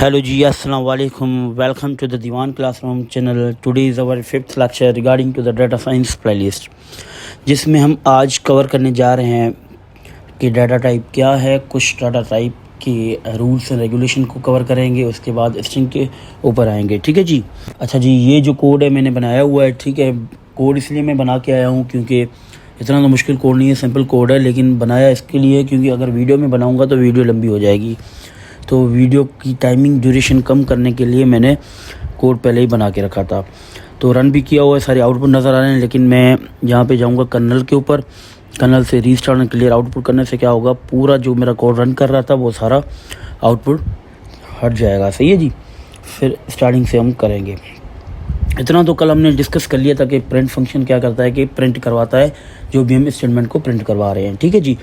Hello ji, assalamu alaikum. Welcome to the Diwan Classroom channel. Today is our fifth lecture regarding to the data science playlist, जिसमें हम आज cover करने जा रहे हैं कि डाटा टाइप क्या है, कुछ डाटा टाइप के रूल्स एंड रेगुलेशन को कवर करेंगे, उसके बाद स्ट्रिंग के ऊपर आएंगे। ठीक है जी। अच्छा जी, ये जो कोड है मैंने बनाया हुआ है, ठीक है। कोड इसलिए मैं बना के आया हूँ क्योंकि इतना तो मुश्किल कोड नहीं है, सिंपल कोड है, लेकिन बनाया इसके लिए क्योंकि अगर वीडियो में बनाऊँगा तो वीडियो लंबी हो जाएगी, तो वीडियो की टाइमिंग ड्यूरेशन कम करने के लिए मैंने कोड पहले ही बना के रखा था। तो रन भी किया हुआ है, सारे आउटपुट नज़र आ रहे हैं, लेकिन मैं यहाँ पे जाऊँगा कर्नल के ऊपर। कर्नल से रीस्टार्ट एंड क्लियर आउटपुट करने से क्या होगा, पूरा जो मेरा कोड रन कर रहा था वो सारा आउटपुट हट जाएगा। सही है जी। फिर स्टार्टिंग से हम करेंगे। इतना तो कल हमने डिस्कस कर लिया था कि प्रिंट फंक्शन क्या करता है कि प्रिंट करवाता है जो भी हम स्टेटमेंट को प्रिंट करवा रहे हैं। ठीक है जी।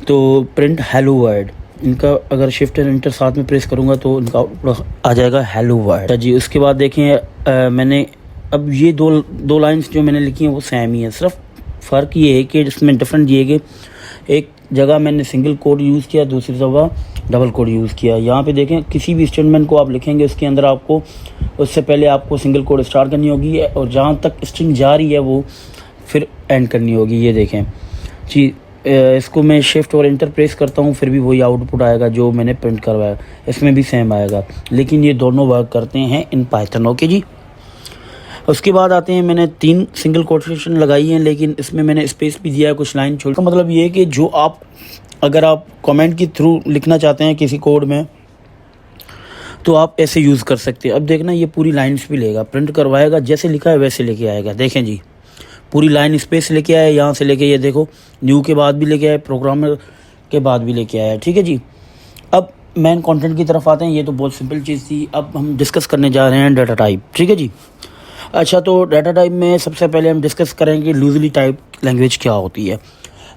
तो प्रिंट हेलो वर्ड, इनका अगर शिफ्ट एंड एंटर साथ में प्रेस करूंगा तो इनका आ जाएगा हेलो वर्ड जी। उसके बाद देखें मैंने अब ये दो लाइंस जो मैंने लिखी हैं वो सेम ही है, सिर्फ फ़र्क ये है कि इसमें डिफरेंट ये है कि एक जगह मैंने सिंगल कोड यूज़ किया, दूसरी जगह डबल कोड यूज़ किया। यहाँ पे देखें किसी भी स्टेटमेंट को आप लिखेंगे उसके अंदर आपको उससे पहले आपको सिंगल कोड स्टार्ट करनी होगी और जहाँ तक स्ट्रिंग जा रही है वो फिर एंड करनी होगी। ये देखें जी, इसको मैं शिफ्ट और एंटर प्रेस करता हूँ फिर भी वही आउटपुट आएगा जो मैंने प्रिंट करवाया, इसमें भी सेम आएगा, लेकिन ये दोनों वर्क करते हैं इन पाइथन। ओके जी। उसके बाद आते हैं, मैंने 3 सिंगल कोटेशन लगाई हैं, लेकिन इसमें मैंने स्पेस भी दिया है, कुछ लाइन छोड़। मतलब ये है कि जो आप अगर आप कमेंट के थ्रू लिखना चाहते हैं किसी कोड में तो आप ऐसे यूज़ कर सकते हैं। अब देखना ये पूरी लाइन्स भी लेगा, प्रिंट करवाएगा, जैसे लिखा है वैसे लेके आएगा। देखें जी, पूरी लाइन स्पेस लेके आया, यहाँ से लेके ये देखो न्यू के बाद भी लेके आया, प्रोग्रामर के बाद भी लेके आया। ठीक है जी। अब मेन कंटेंट की तरफ आते हैं। ये तो बहुत सिंपल चीज़ थी, अब हम डिस्कस करने जा रहे हैं डाटा टाइप। ठीक है जी। अच्छा, तो डाटा टाइप में सबसे पहले हम डिस्कस करेंगे लूजली टाइप लैंग्वेज क्या होती है।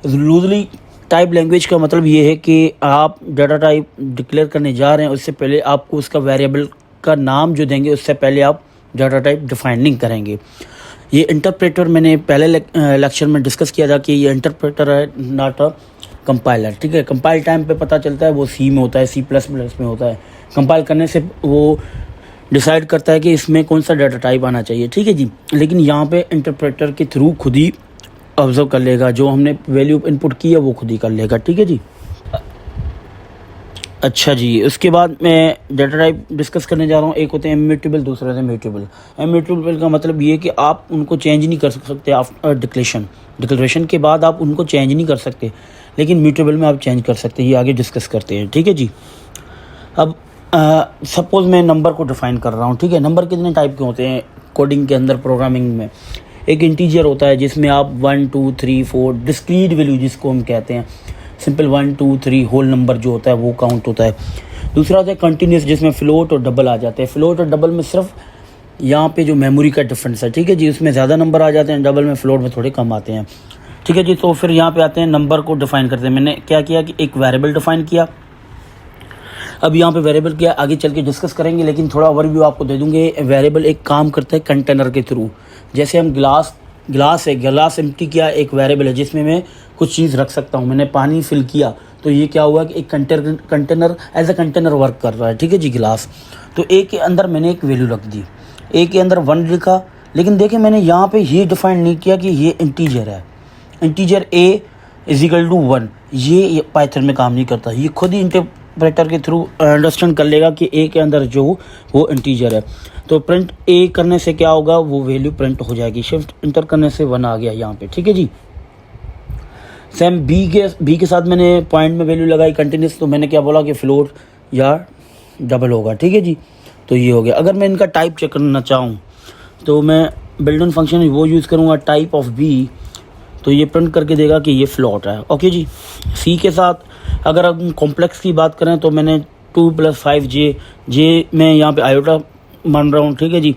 लूजली टाइप लैंग्वेज का मतलब ये है कि आप डाटा टाइप डिक्लेयर करने जा रहे हैं, उससे पहले आपको उसका वेरिएबल का नाम जो देंगे उससे पहले आप डाटा टाइप डिफाइनिंग करेंगे। ये इंटरप्रेटर मैंने पहले लेक्चर में डिस्कस किया था कि ये इंटरप्रेटर है, नॉट अ कंपाइलर। ठीक है। कंपाइल टाइम पे पता चलता है वो सी में होता है, C++ में होता है। कंपाइल करने से वो डिसाइड करता है कि इसमें कौन सा डाटा टाइप आना चाहिए। ठीक है जी। लेकिन यहाँ पे इंटरप्रेटर के थ्रू खुद ही ऑब्जर्व कर लेगा, जो हमने वैल्यू इनपुट की है वो खुद ही कर लेगा। ठीक है जी। अच्छा जी, उसके बाद मैं डाटा टाइप डिस्कस करने जा रहा हूँ। एक होते हैं इम्यूटेबल, दूसरा है म्यूटेबल। इम्यूटेबल का मतलब ये है कि आप उनको चेंज नहीं कर सकते आफ्टर डिक्लेरेशन के बाद आप उनको चेंज नहीं कर सकते, लेकिन म्यूटेबल में आप चेंज कर सकते हैं। ये आगे डिस्कस करते हैं। ठीक है जी। अब सपोज़ मैं नंबर को डिफ़ाइन कर रहा हूँ। ठीक है। नंबर कितने टाइप के होते हैं कोडिंग के अंदर, प्रोग्रामिंग में? एक इंटीजर होता है जिसमें आप 1 2 3 4 डिस्क्रीट वैल्यू जिसको हम कहते हैं, सिंपल 1 2 3 होल नंबर जो होता है वो काउंट होता है। दूसरा होता है कंटिन्यूस, जिसमें फ्लोट और डबल आ जाते हैं। फ्लोट और डबल में सिर्फ यहाँ पे जो मेमोरी का डिफरेंस है। ठीक है जी। उसमें ज़्यादा नंबर आ जाते हैं, डबल में फ्लोट में थोड़े कम आते हैं। ठीक है जी। तो फिर यहाँ पे आते हैं नंबर को डिफ़ाइन करते हैं। मैंने क्या किया कि एक वेरिएबल डिफ़ाइन किया। अब यहाँ पे वेरिएबल क्या आगे चल के डिस्कस करेंगे, लेकिन थोड़ा ओवरव्यू आपको दे दूँगे। वेरिएबल एक काम करता है कंटेनर के थ्रू। जैसे हम गिलास एम्प्टी किया, एक वेरिएबल है जिसमें मैं कुछ चीज़ रख सकता हूँ। मैंने पानी फिल किया तो ये क्या हुआ कि एक container as a container work कर रहा है। ठीक है जी। गिलास तो ए के अंदर मैंने एक वैल्यू रख दी, ए के अंदर 1 लिखा, लेकिन देखिए मैंने यहाँ पे ये डिफाइन नहीं किया कि ये इंटीजर है। इंटीजर a = 1 ये पाइथन में काम नहीं करता। ये खुद ही इंटरप्रेटर के थ्रू अंडरस्टैंड कर लेगा कि a के अंदर जो वो इंटीजर है। तो प्रिंट a करने से क्या होगा, वो वैल्यू प्रिंट हो जाएगी। शिफ्ट इंटर करने से 1 आ गया यहाँ पे। ठीक है जी। सेम b के साथ मैंने पॉइंट में वैल्यू लगाई कंटिन्यूस, तो मैंने क्या बोला कि फ्लोट या डबल होगा। ठीक है जी। तो ये हो गया। अगर मैं इनका टाइप चेक करना चाहूँ तो मैं बिल्ट इन फंक्शन वो यूज़ करूँगा, टाइप ऑफ b, तो ये प्रिंट करके देगा कि ये फ्लोट है। ओके जी। सी के साथ अगर हम कॉम्प्लेक्स की बात करें तो मैंने 2 + 5 जे मैं यहाँ पे आयोटा मान रहा हूँ। ठीक है जी।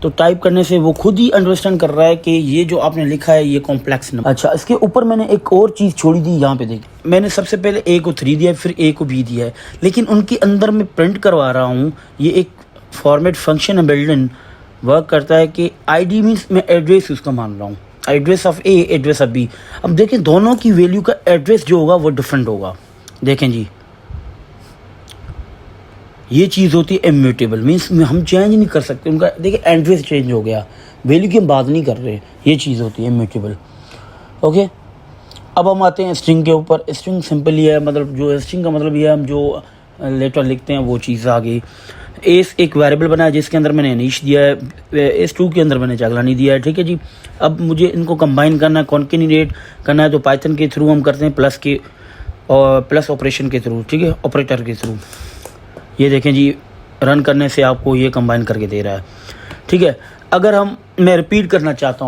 तो टाइप करने से वो खुद ही अंडरस्टैंड कर रहा है कि ये जो आपने लिखा है ये कॉम्प्लेक्स नंबर। अच्छा, इसके ऊपर मैंने एक और चीज़ छोड़ी थी, यहाँ पे देखिए। मैंने सबसे पहले a को 3 दिया, फिर a को b दिया है, लेकिन उनके अंदर मैं प्रिंट करवा रहा हूँ। ये एक फॉर्मेट फंक्शन है, बिल्ट इन वर्क करता है कि id मीन्स मैं एड्रेस उसका मान रहा हूँ, address of a, address of b। अब देखें दोनों की वैल्यू का एड्रेस जो होगा वो डिफरेंट होगा। देखें जी, ये चीज़ होती है इम्यूटेबल, मीन्स हम चेंज नहीं कर सकते उनका। देखिए एड्रेस चेंज हो गया, वैल्यू की हम बात नहीं कर रहे, ये चीज़ होती है इम्यूटेबल। ओके, अब हम आते हैं स्ट्रिंग के ऊपर। स्ट्रिंग सिंपल ही है, मतलब जो स्ट्रिंग का मतलब ये हम जो लेटर लिखते हैं वो चीज़ आ गई। एस एक वेरिएबल बना है जिसके अंदर मैंने अनीश दिया है, S2 के अंदर मैंने जागलानी दिया है, ठीक है जी। अब मुझे इनको कंबाइन करना है, कॉन्केटिनेट करना है, तो पाइथन के थ्रू हम करते हैं प्लस के और प्लस ऑपरेशन के थ्रू, ठीक है, ऑपरेटर के थ्रू। ये देखें जी, रन करने से आपको ये कंबाइन करके दे रहा है, ठीक है। अगर मैं रिपीट करना चाहता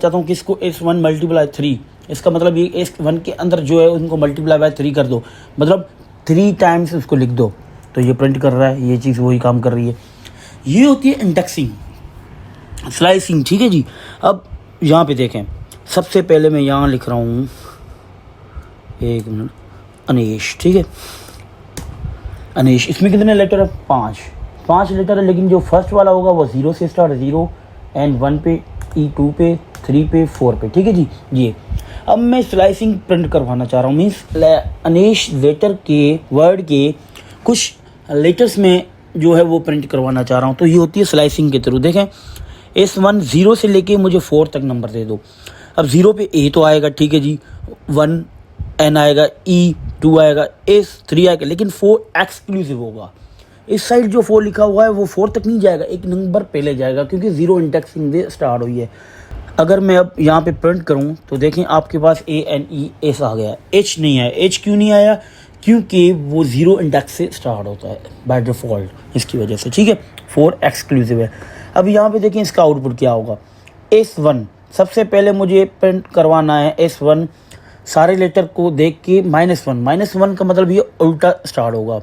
हूँ, किसको, S1 मल्टीप्लाई 3, इसका मतलब ये S1 के अंदर जो है उनको मल्टीप्लाई बाय 3 कर दो, मतलब 3 टाइम्स उसको लिख दो, तो ये प्रिंट कर रहा है। ये चीज़ वही काम कर रही है। ये होती है इंडेक्सिंग, स्लाइसिंग, ठीक है जी। अब यहाँ पे देखें, सबसे पहले मैं यहाँ लिख रहा हूँ, एक मिनट, अनीश, ठीक है, अनीश। इसमें कितने लेटर है? 5 लेटर है, लेकिन जो फर्स्ट वाला होगा वो 0 से स्टार्ट, 0 एंड 1 पे, E2 पे, 3 पे, 4 पे, ठीक है जी। ये अब मैं स्लाइसिंग प्रिंट करवाना चाह रहा हूँ, मीन्स अनीश लेटर के, वर्ड के कुछ लेटर्स में जो है वो प्रिंट करवाना चाह रहा हूँ, तो ये होती है स्लाइसिंग के थ्रू। देखें S1 0 से लेके मुझे 4 तक नंबर दे दो। अब 0 पे A तो आएगा, ठीक है जी, 1 N आएगा, E2 आएगा, S3 आएगा, लेकिन 4 एक्सक्लूसिव होगा। इस साइड जो 4 लिखा हुआ है वो 4 तक नहीं जाएगा, एक नंबर पहले जाएगा, क्योंकि 0 इंडेक्सिंग से स्टार्ट हुई है। अगर मैं अब यहाँ पे प्रिंट करूँ तो देखें आपके पास ANES आ गया, H नहीं आया। H क्यों नहीं आया? क्योंकि वो 0 इंडेक्स से स्टार्ट होता है बाय डिफ़ॉल्ट, इसकी वजह से, ठीक है। 4 एक्सक्लूसिव है। अब यहाँ पे देखें इसका आउटपुट क्या होगा। S1 सबसे पहले मुझे प्रिंट करवाना है, S1 सारे लेटर को देख के -1 का मतलब ये उल्टा स्टार्ट होगा।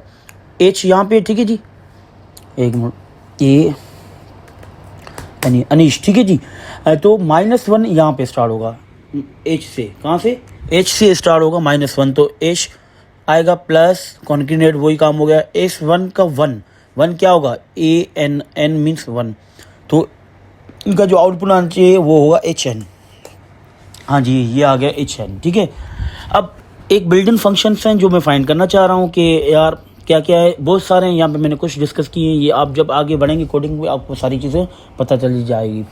H यहाँ पे, ठीक है जी, एक मिनट, अनीश, ठीक है जी। तो -1 यहाँ पे स्टार्ट होगा, H से, कहाँ से? H से स्टार्ट होगा -1, तो H आएगा प्लस कॉन्केटिनेट, वही काम हो गया। S1 का 1 क्या होगा? ANN मीन्स 1, तो इनका जो आउटपुट आना चाहिए वो होगा HN। हाँ जी, ये आ गया HN, ठीक है। अब एक बिल्ट इन फंक्शंस हैं जो मैं फाइंड करना चाह रहा हूँ कि यार क्या क्या है, बहुत सारे हैं। यहाँ पे मैंने कुछ डिस्कस किए हैं, ये आप जब आगे बढ़ेंगे कोडिंग में आपको सारी चीज़ें पता चली जाएगी,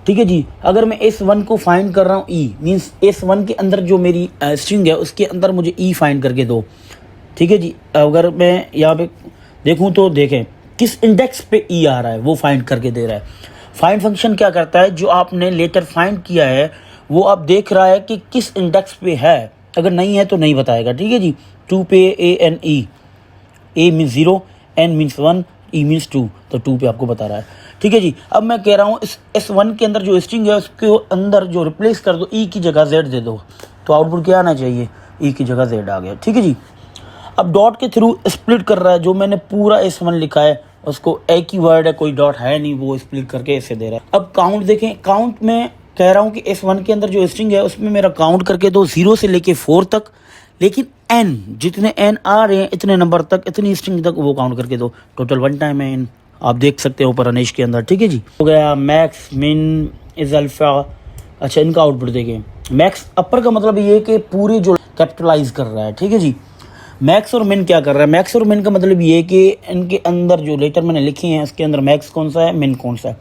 ठीक है जी। अगर मैं S1 को फाइंड कर रहा हूँ, E मीन्स S1 के अंदर जो मेरी स्ट्रिंग है उसके अंदर मुझे E फाइंड करके दो, ठीक है जी। अगर मैं यहाँ पे देखूँ तो देखें किस इंडेक्स पे E आ रहा है वो फाइंड करके दे रहा है। फाइंड फंक्शन क्या करता है, जो आपने लेटर फाइंड किया है वो आप देख रहा है कि किस इंडेक्स पे है, अगर नहीं है तो नहीं बताएगा, ठीक है जी। 2 पे ANE, A means 0, N means 1, E means 2, तो 2 पे आपको बता रहा है, ठीक है जी। अब मैं कह रहा हूँ इस S1 के अंदर जो स्ट्रिंग है उसके अंदर जो रिप्लेस कर दो, E की जगह Z दे दो, तो आउटपुट क्या आना चाहिए? E की जगह Z आ गया, ठीक है जी। अब डॉट के थ्रू स्प्लिट कर रहा है, जो मैंने पूरा S1 लिखा है उसको, एक ही वर्ड है, कोई डॉट है नहीं, वो स्प्लिट करके ऐसे दे रहा है। अब काउंट देखें, काउंट में कह रहा हूँ कि S1 के अंदर जो स्ट्रिंग है उसमें मेरा काउंट करके दो 0 से लेके 4 तक, लेकिन N जितने N आ रहे हैं इतने नंबर तक, इतनी स्ट्रिंग तक वो काउंट करके दो। टोटल 1 टाइम है N, आप देख सकते हो ऊपर अनीश के अंदर, ठीक है जी। हो गया मैक्स, मिन, इज अल्फा। अच्छा, इनका आउटपुट देखें। मैक्स अपर का मतलब ये कि पूरे जो कैपिटलाइज कर रहा है, ठीक है जी। मैक्स और मिन क्या कर रहा है? मैक्स और मिन का मतलब ये कि इनके अंदर जो लेटर मैंने लिखे हैं उसके अंदर मैक्स कौन सा है, मिन कौन सा है,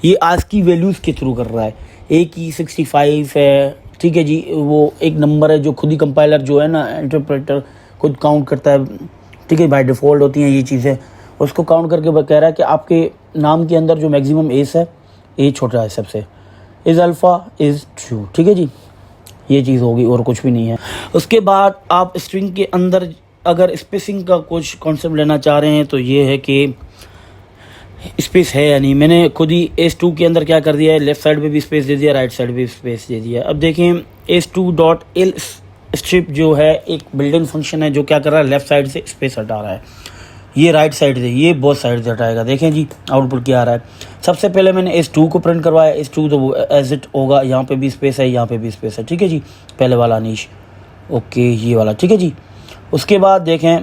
ये आज की वैल्यूज़ के थ्रू कर रहा है। ए की 65 है, ठीक है जी, वो एक नंबर है जो खुद ही कंपाइलर जो है ना, इंटरप्रेटर खुद काउंट करता है, ठीक है, बाय डिफ़ॉल्ट होती हैं ये चीज़ें। उसको काउंट करके वह कह रहा है कि आपके नाम के अंदर जो मैक्सिमम एज है, ए छोटा है सबसे, इज़ अल्फ़ा इज़ ट्रू, ठीक है जी। ये चीज़ होगी और कुछ भी नहीं है। उसके बाद आप स्ट्रिंग के अंदर अगर स्पेसिंग का कुछ कॉन्सेप्ट लेना चाह रहे हैं तो ये है कि स्पेस है या नहीं। मैंने खुद ही S2 के अंदर क्या कर दिया है, लेफ्ट साइड पे भी स्पेस दे दिया, राइट साइड पे भी स्पेस दे दिया। अब देखें S2.L स्ट्रिप जो है एक बिल्डिंग फंक्शन है जो क्या कर रहा है, लेफ्ट साइड से स्पेस हटा रहा है, ये राइट साइड से, ये बोथ साइड से हटाएगा। देखें जी आउटपुट क्या आ रहा है। सबसे पहले मैंने S2 को प्रिंट करवाया, S2 तो वो एज इट होगा, यहाँ पे भी स्पेस है, यहाँ पे भी स्पेस है, ठीक है जी। पहले वाला अनीश, ओके, ये वाला, ठीक है जी। उसके बाद देखें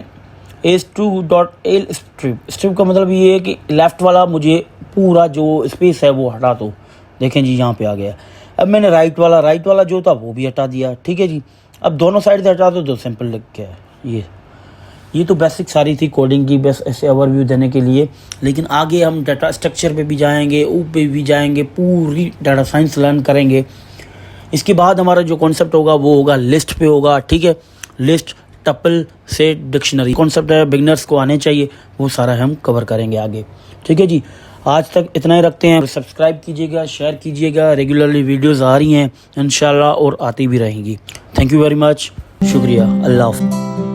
S2.L स्ट्रिप का मतलब ये है कि लेफ़्ट वाला मुझे पूरा जो स्पेस है वो हटा दो। देखें जी यहाँ पे आ गया। अब मैंने राइट वाला जो था वो भी हटा दिया, ठीक है जी। अब दोनों साइड से हटा दो तो सिंपल लिख के ये तो बेसिक सारी थी कोडिंग की, बस ऐसे ओवरव्यू देने के लिए। लेकिन आगे हम डाटा स्ट्रक्चर पे भी जाएंगे, ऊ पे भी जाएंगे, पूरी डाटा साइंस लर्न करेंगे। इसके बाद हमारा जो कॉन्सेप्ट होगा वो होगा लिस्ट पे होगा, ठीक है। लिस्ट, टपल से डिक्शनरी कॉन्सेप्ट है, बिगनर्स को आने चाहिए, वो सारा हम कवर करेंगे आगे, ठीक है जी। आज तक इतना ही रखते हैं। सब्सक्राइब कीजिएगा, शेयर कीजिएगा, रेगुलरली वीडियोस आ रही हैं इंशाल्लाह और आती भी रहेंगी। थैंक यू वेरी मच, शुक्रिया, अल्लाह हाफ़िज़।